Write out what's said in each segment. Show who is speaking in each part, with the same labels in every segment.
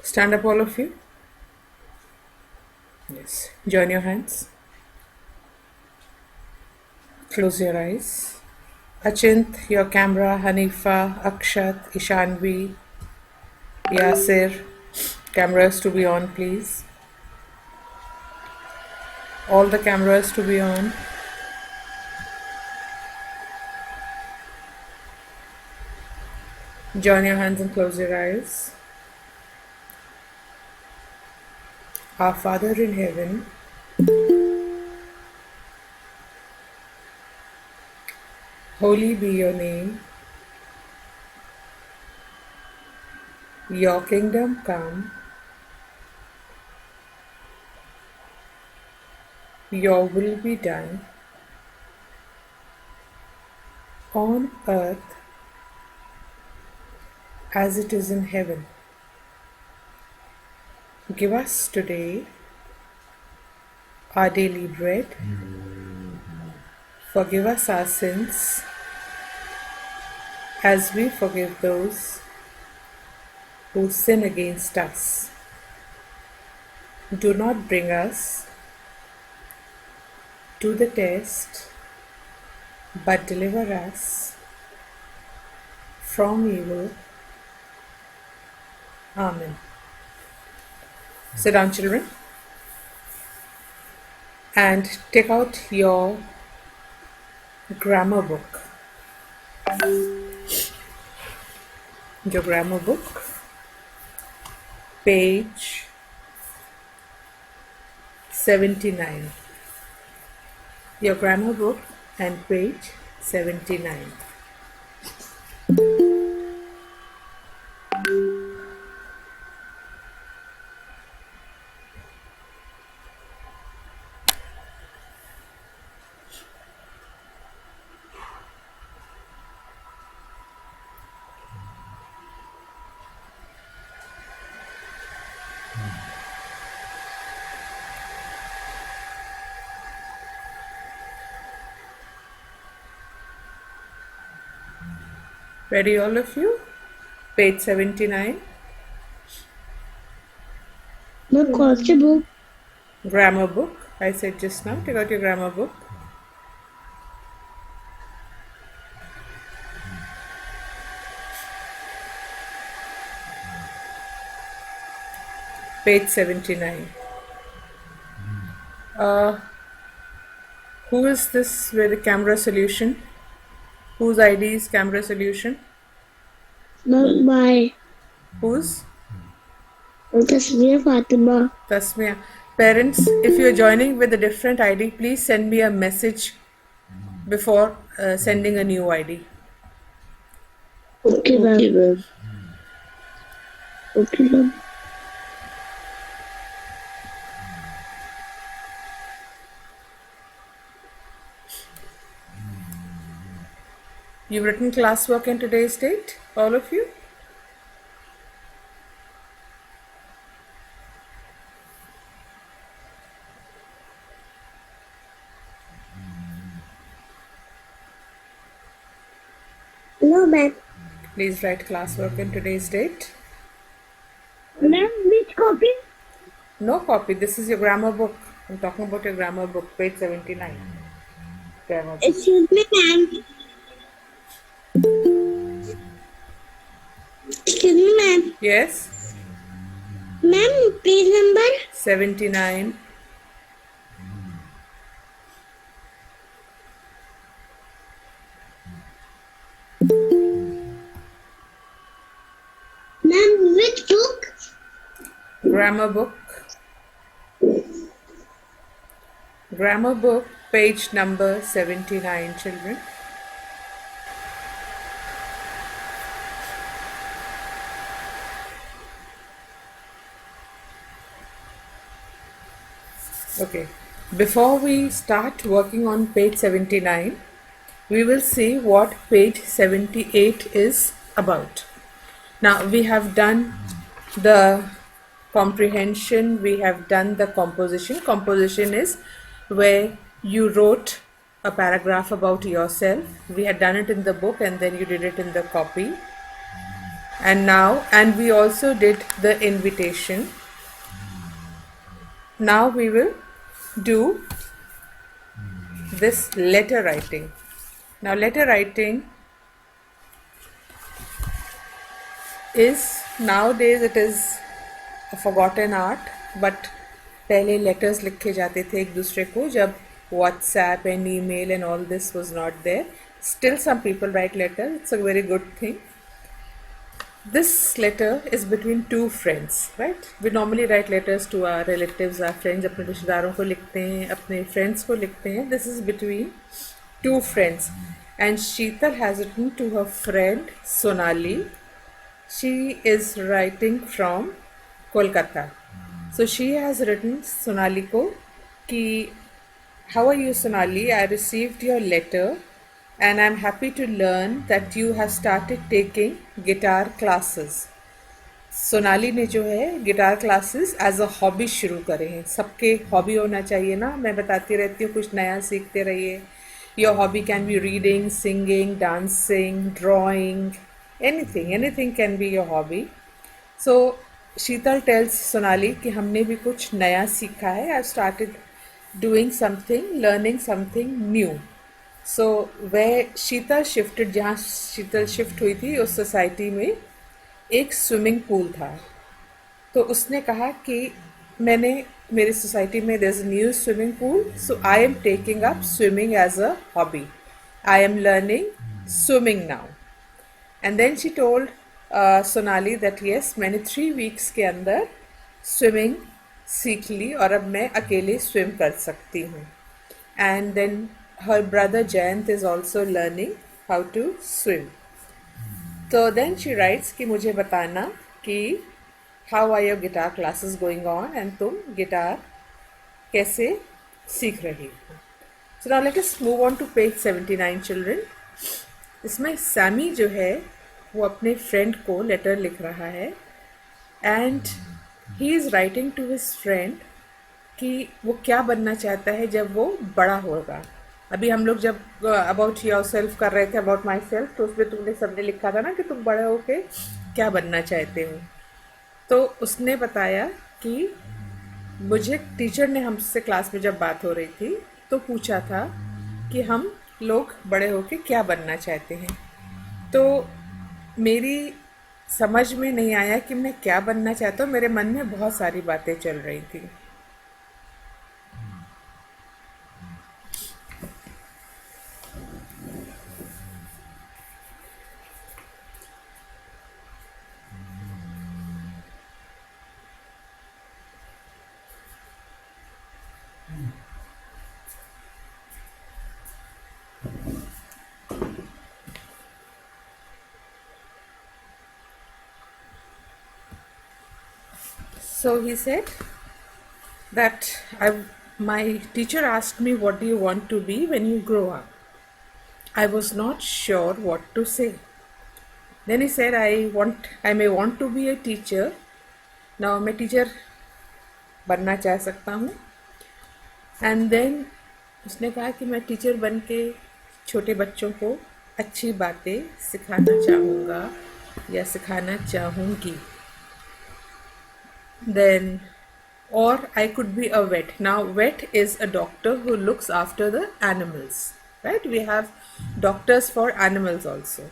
Speaker 1: Stand up, all of you. Yes. Join your hands. Close your eyes. Achint, your camera, Hanifa, Akshat, Ishanvi, Yasir. Cameras to be on, please. All the cameras to be on. Join your hands and close your eyes. Our Father in heaven, holy be your name. Your kingdom come. Your will be done on earth as it is in heaven. Give us today our daily bread. Forgive us our sins as we forgive those who sin against us. Do not bring us to the test, but deliver us from evil. Amen. Sit down, children, and take out your grammar book. Your grammar book, page 79. Your grammar book and page 79. Ready, all of you? Page 79.
Speaker 2: The culture book.
Speaker 1: Grammar book. I said just now, take out your grammar book. Page 79. Who is this with the camera solution? Whose ID is camera solution?
Speaker 2: Not by
Speaker 1: Whose?
Speaker 2: Tasmia Fatima.
Speaker 1: Tasmia. Parents, if you are joining with a different ID, please send me a message before sending a new ID.
Speaker 2: Okay, ma'am. Okay, ma'am.
Speaker 1: You've written classwork in today's date, all of you?
Speaker 2: No, ma'am.
Speaker 1: Please write classwork in today's date.
Speaker 2: Ma'am, which copy?
Speaker 1: No copy. This is your grammar book. I'm talking about your grammar book, page 79. Grammar book.
Speaker 2: Excuse me, ma'am. Excuse me, ma'am.
Speaker 1: Yes,
Speaker 2: Ma'am, page number?
Speaker 1: 79.
Speaker 2: Ma'am, which book?
Speaker 1: Grammar book. Grammar book, page number 79, children. Okay, before we start working on page 79, we will see what page 78 is about. Now, we have done the comprehension, we have done the composition. Composition is where you wrote a paragraph about yourself. We had done it in the book and then you did it in the copy. and we also did the invitation. Now we will do this letter writing. Now letter writing is, nowadays it is a forgotten art, but पहले letters लिखे जाते थे एक दूसरे को जब WhatsApp and email and all this was not there. Still some people write letters. It's a very good thing. This letter is between two friends, right? We normally write letters to our relatives, our friends. अपने रिश्तेदारों को लिखते हैं, अपने friends को लिखते हैं. This is between two friends. And Sheetal has written to her friend Sonali. She is writing from Kolkata. So she has written Sonali को कि how are you Sonali? I received your letter and I'm happy to learn that you have started taking guitar classes. Sonali ने जो है guitar classes as a hobby शुरू करे हैं. सबके hobby होना चाहिए ना. मैं बताती रहती हूँ कुछ नया सीखते रहिए. Your hobby can be reading, singing, dancing, drawing, anything can be your hobby. So Sheetal tells Sonali कि हमने भी कुछ नया सीखा है. I've started doing something, learning something new. So where Sheetal shifted, जहाँ Sheetal shift हुई थी उस सोसाइटी में एक स्विमिंग पूल था. तो उसने कहा कि मैंने मेरी सोसाइटी में there's a new swimming pool, so I am taking up swimming as a hobby. I am learning swimming now. And then she told Sonali that yes, मैंने 3 weeks के अंदर स्विमिंग सीख ली और अब मैं अकेले स्विम कर सकती हूँ. And then her brother Jayant is also learning how to swim. So then she writes कि मुझे बताना कि how are your guitar classes going on and तुम गिटार कैसे सीख रही हो. So now let us move on to page 79 children. इसमें सैमी जो है वो अपने फ्रेंड को लेटर लिख रहा है and he is writing to his friend कि वो क्या बनना चाहता है जब वो बड़ा होगा. अभी हम लोग जब अबाउट योर सेल्फ कर रहे थे, अबाउट माई सेल्फ, तो उसमें तुमने सबने लिखा था ना कि तुम बड़े होके क्या बनना चाहते हो. तो उसने बताया कि मुझे टीचर ने हमसे क्लास में जब बात हो रही थी तो पूछा था कि हम लोग बड़े होके क्या बनना चाहते हैं. तो मेरी समझ में नहीं आया कि मैं क्या बनना चाहता हूँ. मेरे मन में बहुत सारी बातें चल रही थी. So he said that my teacher asked me, what do you want to be when you grow up? I was not sure what to say. Then he said, I may want to be a teacher. Now मैं teacher बनना चाह सकता हूँ. And then उसने कहा कि मैं teacher बन के छोटे बच्चों को अच्छी बातें सिखाना चाहूँगा या सिखाना चाहूँगी. Then, or I could be a vet. Now vet is a doctor who looks after the animals, right? We have doctors for animals also.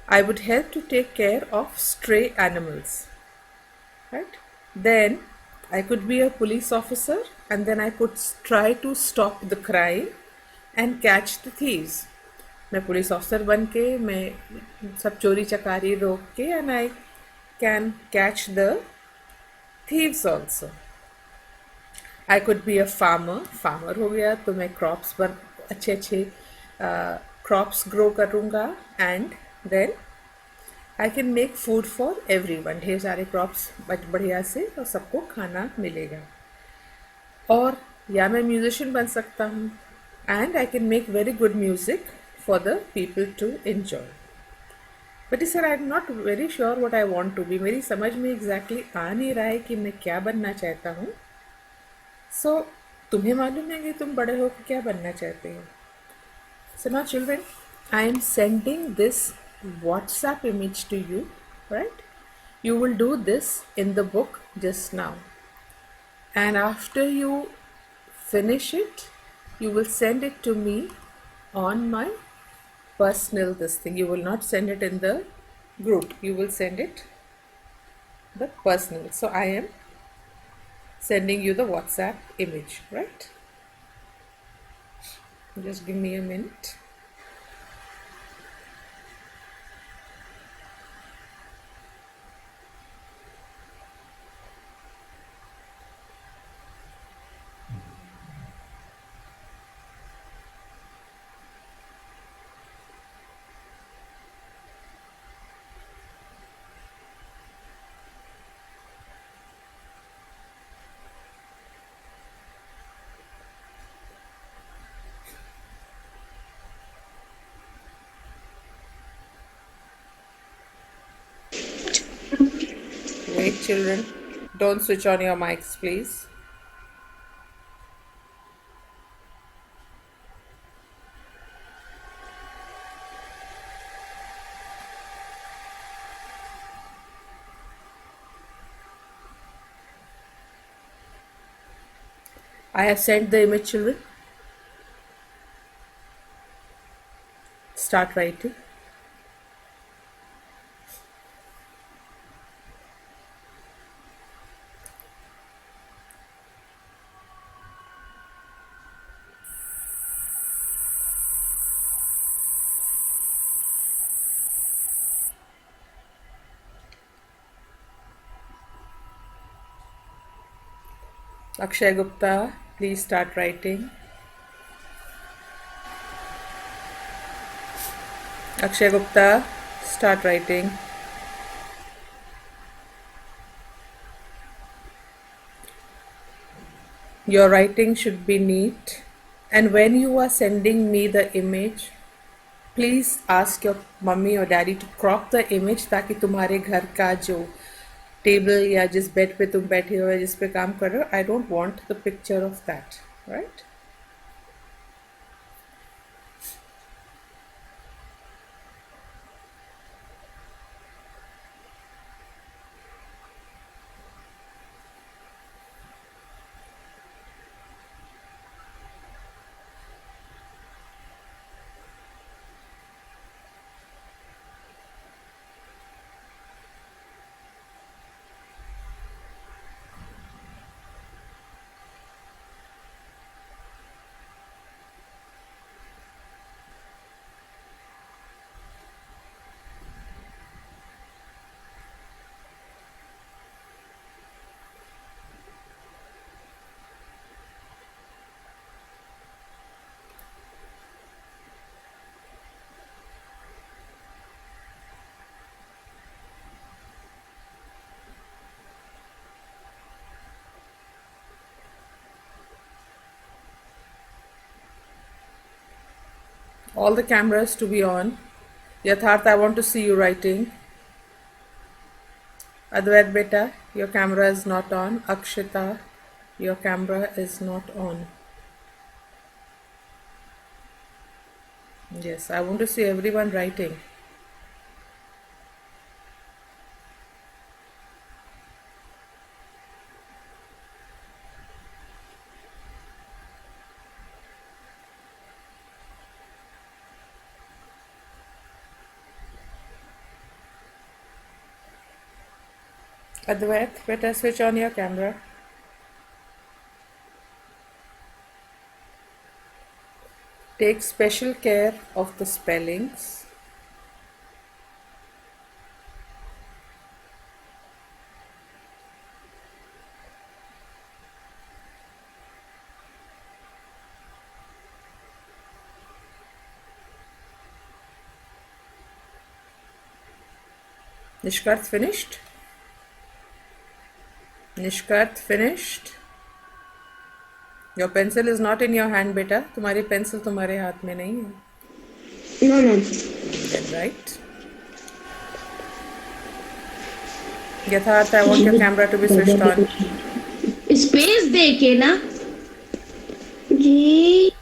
Speaker 1: I would help to take care of stray animals, right? Then I could be a police officer and then I could try to stop the crime and catch the thieves. मैं police officer बन के मैं सब चोरी चकारी रोक के and I can catch the thieves also. I could be a farmer. Farmer हो गया तो मैं crops पर अच्छे crops grow करूँगा and then I can make food for everyone. ढेर सारे crops बढ़िया से और सबको खाना मिलेगा. और या मैं musician बन सकता हूँ and I can make very good music for the people to enjoy. But sir, I'm not very sure what I want to be. मेरी समझ में exactly आ नहीं रहा है कि मैं क्या बनना चाहता हूँ. So तुम्हें मालूम है कि तुम बड़े हो के क्या बनना चाहते हो. So now children, I am sending this WhatsApp image to you right? You will do this in the book just now. And after you finish it, you will send it to me on my personal this thing. You will not send it in the group. You will send it the personal. So I am sending you the WhatsApp image, right? Just give me a minute. Wait, children. Don't switch on your mics, please. I have sent the image, children. Start writing. Akshay Gupta, please start writing. Akshay Gupta, start writing. Your writing should be neat. And when you are sending me the image, please ask your mummy or daddy to crop the image ताकि तुम्हारे घर का जो table या जिस bed पे तुम बैठे हो या जिस पे काम कर रहे हो, I don't want the picture of that, right? All the cameras to be on. Yatharth, I want to see you writing. Advait beta, your camera is not on. Akshita, your camera is not on. Yes, I want to see everyone writing. Advait, better switch on your camera. Take special care of the spellings. Nishkarth finished? Nishkarth finished? Your pencil is not in your hand, beta. तुम्हारी pencil तुम्हारे हाथ में नहीं है.
Speaker 2: No, no.
Speaker 1: Then right. Yatharth, I want your camera to be switched on.
Speaker 3: Space देके ना
Speaker 2: जी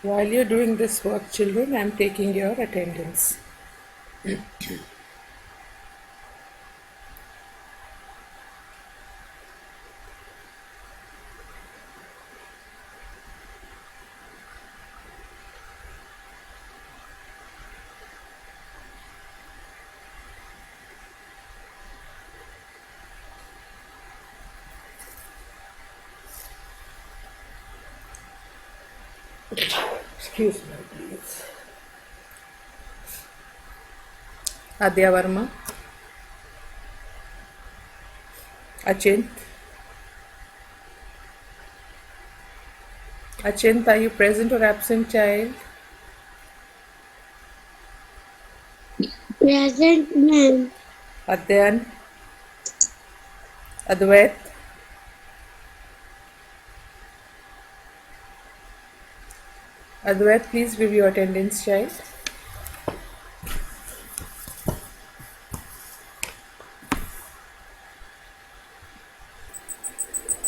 Speaker 1: While you're doing this work, children, I'm taking your attendance. Excuse me, please. Adya Verma, Achint. Achint, are you present or absent, child?
Speaker 2: Present, ma'am.
Speaker 1: Adyan, Advait, Advait, please give your attendance, child.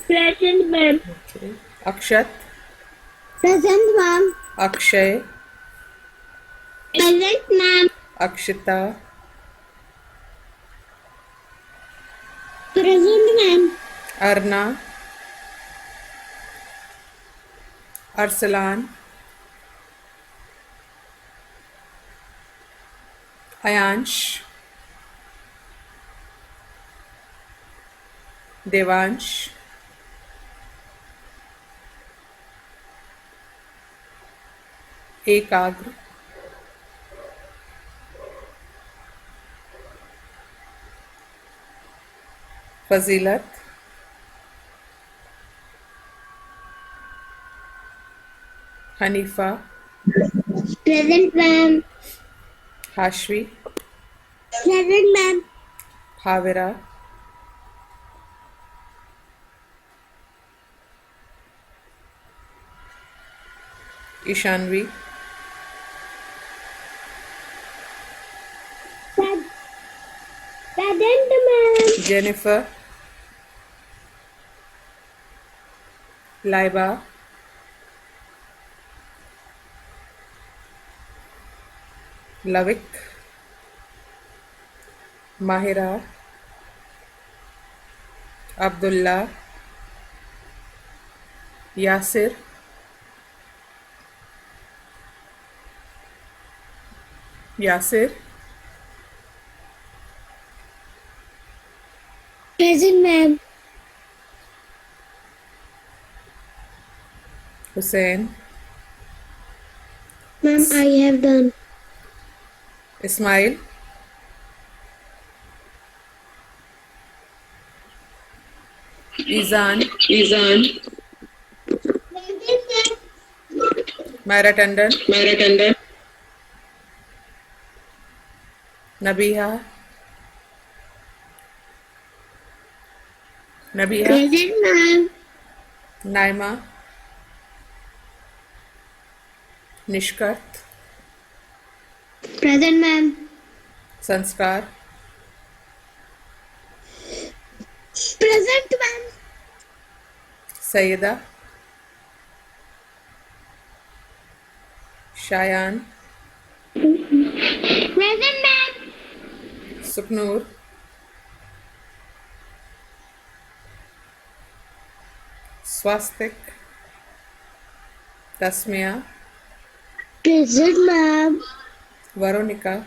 Speaker 2: Present, ma'am.
Speaker 1: Okay. Akshat,
Speaker 2: Present, ma'am.
Speaker 1: Akshay,
Speaker 2: Present, ma'am.
Speaker 1: Akshita,
Speaker 2: Present, ma'am.
Speaker 1: Arna, Arsalan, Ayansh, Devansh, Ekagr, Fazilat, Hanifa,
Speaker 2: Present, ma'am.
Speaker 1: Hashvi,
Speaker 2: Present, ma'am.
Speaker 1: Bhavira, Ishanvi,
Speaker 2: Present, ma'am.
Speaker 1: Jennifer, Laiba, Lavik, Mahira, Abdullah, Yasir, Yasir,
Speaker 2: Present, ma'am.
Speaker 1: Hussein,
Speaker 2: Ma'am, I have done.
Speaker 1: Ismail, Izan, Myra Tandon, Nabiha,
Speaker 2: Present, ma'am.
Speaker 1: Naima, Nishkat,
Speaker 2: Present, ma'am.
Speaker 1: Sanskar,
Speaker 2: Present, ma'am.
Speaker 1: Sayeda, Shayan,
Speaker 2: Present, ma'am.
Speaker 1: Suknur, Swastik, Tasmia,
Speaker 2: Present, ma'am.
Speaker 1: Veronica,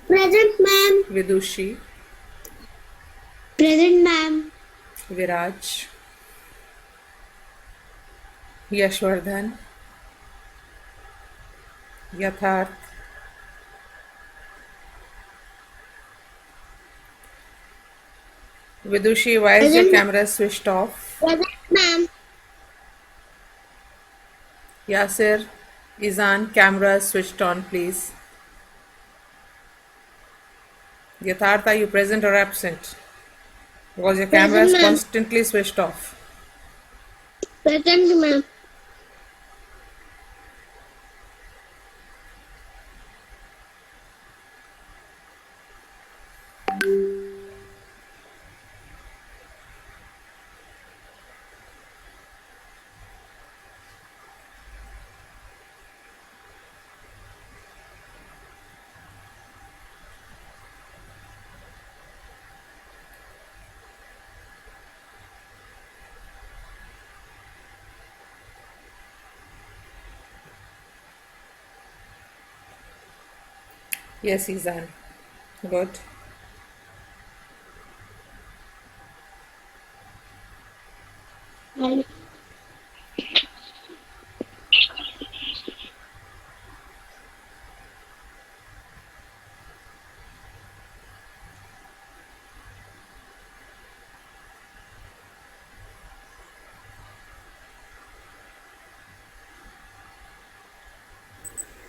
Speaker 2: Present, ma'am.
Speaker 1: Vidushi,
Speaker 2: Present, ma'am.
Speaker 1: Viraj, Yashwardhan, Yatharth, Vidushi, why is your
Speaker 2: Present,
Speaker 1: camera switched off?
Speaker 2: Present, ma'am.
Speaker 1: Yasir, Izan, camera switched on, please. Yatharth, are you present or absent? Because your camera is
Speaker 2: Present, ma'am.
Speaker 1: constantly switched off.
Speaker 2: Present, ma'am.
Speaker 1: Yes, Izan. Good.
Speaker 2: I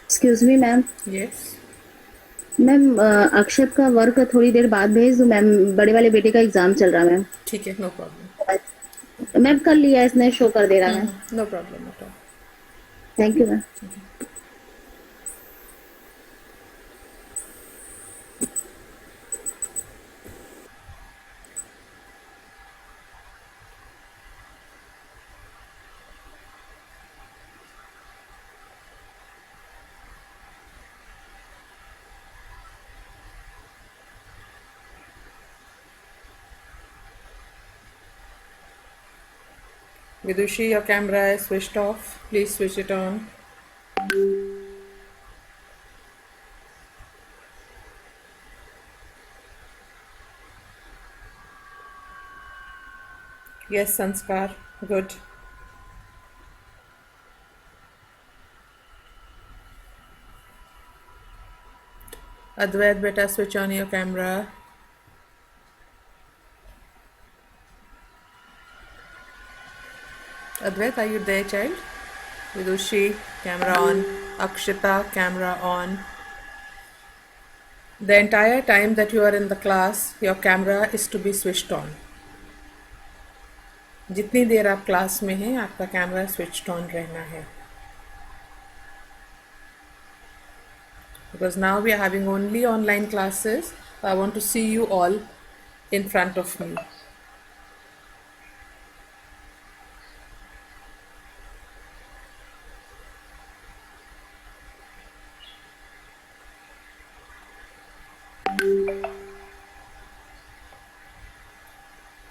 Speaker 3: excuse me ma'am.
Speaker 1: Yes.
Speaker 3: Ma'am Akshat का work थोड़ी देर बाद भेज दूं ma'am, बड़े वाले बेटे का exam चल रहा है मैम।
Speaker 1: ठीक है, नो प्रॉब्लम.
Speaker 3: मैम कर लिया, इसने शो कर दे रहा ma'am.
Speaker 1: No problem at all.
Speaker 3: Thank you ma'am.
Speaker 1: Vidushi, your camera is switched off. Please switch it on. Yes, Sanskar. Good. Advait, beta, switch on your camera. Advait, are you there, child? Vidushi, camera on. Akshita, camera on. The entire time that you are in the class, your camera is to be switched on. जितनी देर आप class में हैं, आपका camera switched on रहना है. Because now we are having only online classes, I want to see you all in front of me.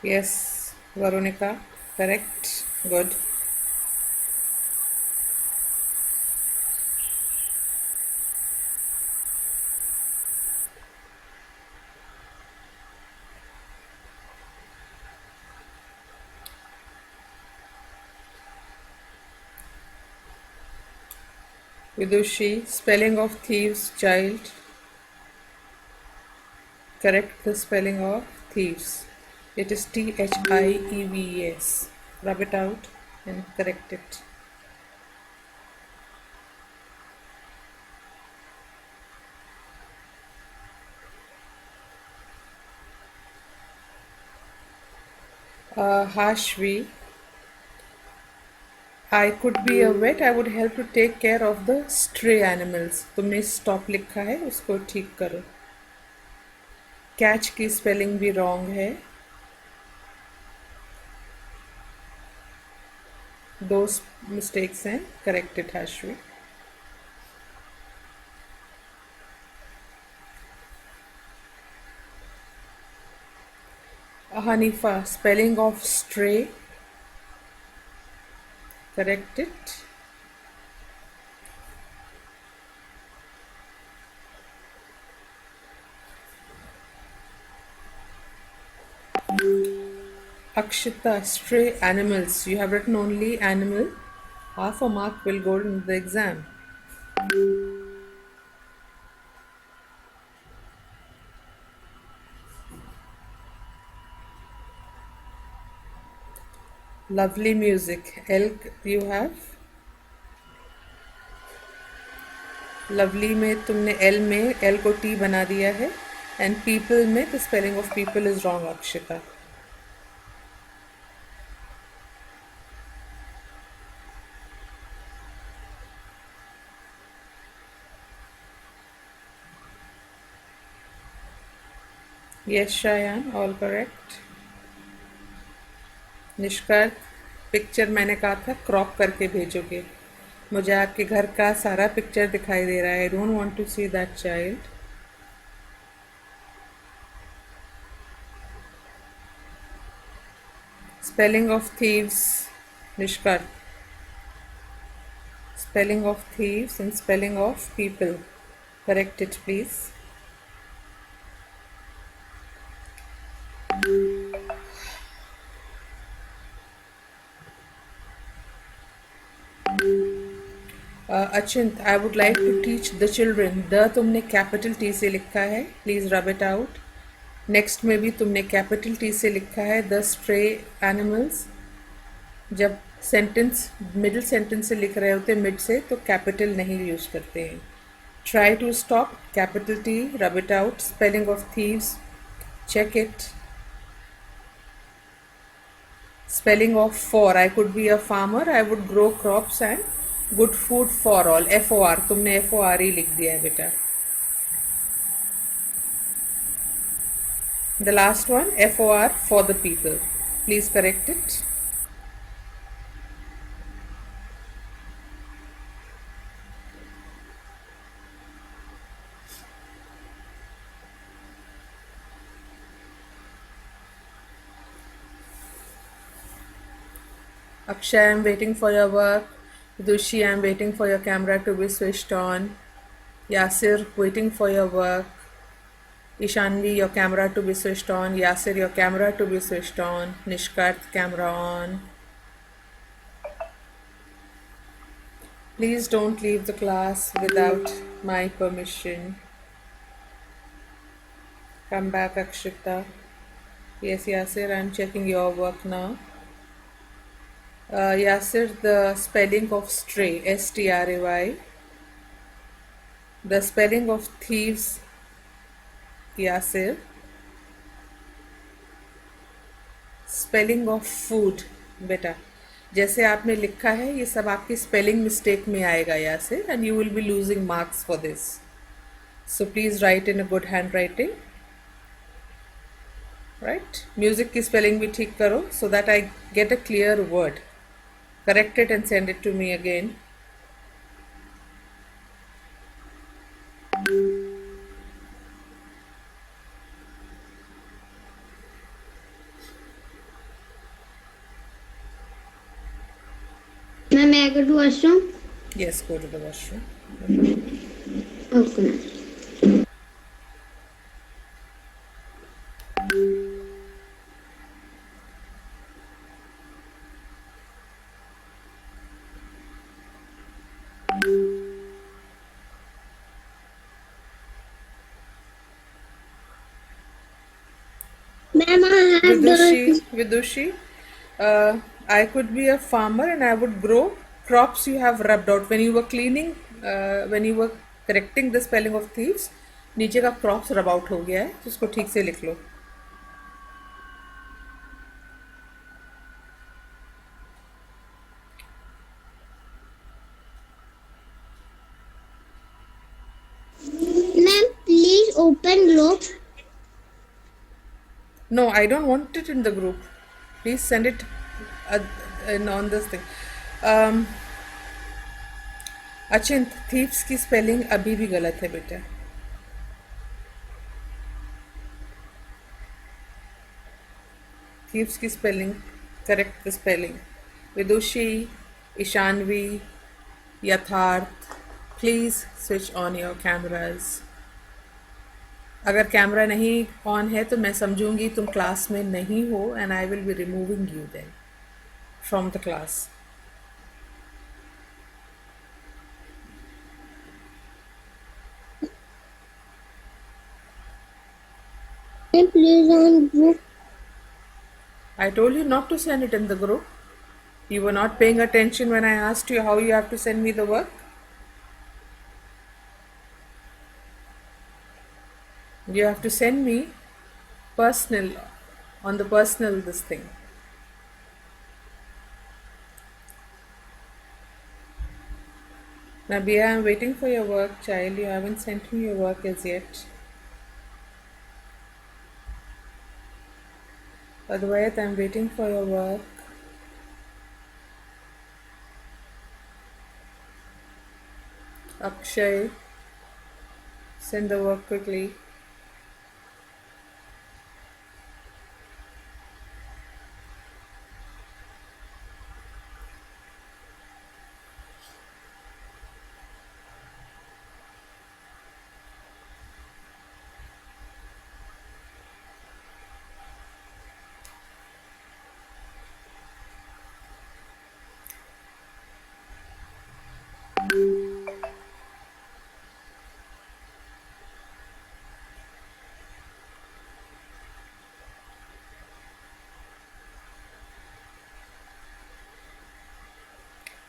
Speaker 1: Yes, Veronica, correct, good. Vidushi, spelling of thieves, child. Correct the spelling of thieves. It is Thieves. Rub it out and correct it. Hashvi, I could be a vet, I would help to take care of the stray animals. तुमने stop लिखा है, उसको ठीक करो. Catch की spelling भी wrong है. Those mistakes हैं, correct it, Hashvi. Hanifa, spelling of stray, correct it. Akshita, stray animals. You have written only animal. Half a mark will go in the exam. Lovely music. Elk you have. Lovely में तुमने L में L को T बना दिया है. And people में the spelling of people is wrong, Akshita. Yes, Shayan, all correct. Nishkar, picture मैंने कहा था क्रॉप करके भेजोगे. मुझे आपके घर का सारा पिक्चर दिखाई दे रहा है. I don't want to see that child. Spelling of thieves, Nishkar. Spelling of thieves and spelling of people. Correct it, please. Achint, I would like to teach the children. The तुमने कैपिटल टी से लिखा है, please रब it out. Next में भी तुमने capital T से लिखा है द स्ट्रे एनिमल्स. जब सेंटेंस मिडिल सेंटेंस से लिख रहे होते मिड से तो कैपिटल नहीं यूज करते हैं. Try to stop capital T, rub it out. Spelling of thieves, check it. Spelling of for, I could be a farmer, I would grow crops and good food for all. FOR, तुमने FOR ही लिख दिया है बेटा. The last one, FOR, for the people. Please correct it. Akshay, I am waiting for your work. Dushi, I am waiting for your camera to be switched on. Yasir, waiting for your work. Ishanvi, your camera to be switched on. Yasir, your camera to be switched on. Nishkat, camera on. Please don't leave the class without my permission. Come back, Akshita. Yes, Yasir, I'm checking your work now. Yasir, the spelling of stray, STRAY. The spelling of thieves, Yasir. Spelling of food, बेटा जैसे आपने लिखा है ये सब आपकी spelling mistake में आएगा Yasir, and you will be losing marks for this. So please write in a good handwriting. Right, music की स्पेलिंग भी ठीक करो so that I get a clear word. Correct it and send it to me again.
Speaker 2: Ma'am, may I go to washroom?
Speaker 1: Yes, go to the washroom.
Speaker 2: Okay, ma'am. Ma'am, I have done.
Speaker 1: Vidushi, I could be a farmer and I would grow crops. You have rubbed out when you were cleaning, when you were correcting the spelling of thieves. नीचे का crops rub out हो गया है तो उसको ठीक से लिख लो.
Speaker 2: Ma'am, please open globe.
Speaker 1: No, I don't want it in the group. Please send it on this thing. Achint, thieves की स्पेलिंग अभी भी गलत है बेटा. थीव्स की spelling, correct the spelling. Vidushi, Ishanvi, Yatharth, please switch on your cameras. अगर कैमरा नहीं on है तो मैं समझूंगी तुम क्लास में नहीं हो and I will be removing you then from the class.
Speaker 2: Ma'am, please on group.
Speaker 1: I told you not to send it in the group. You were not paying attention when I asked you how you have to send me the work. You have to send me personal, on the personal this thing. Nabia, I'm waiting for your work, child. You haven't sent me your work as yet. Advait, I'm waiting for your work. Akshay, send the work quickly.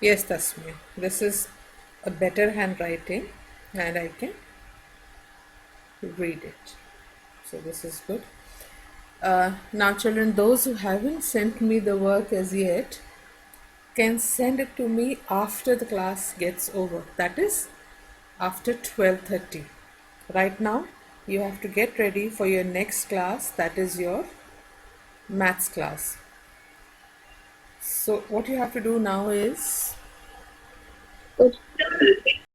Speaker 1: Yes, Tasmi. This is a better handwriting and I can read it. So this is good. Now, children, those who haven't sent me the work as yet can send it to me after the class gets over. That is after 12:30. Right now, you have to get ready for your next class. That is your maths class. So what you have to do now is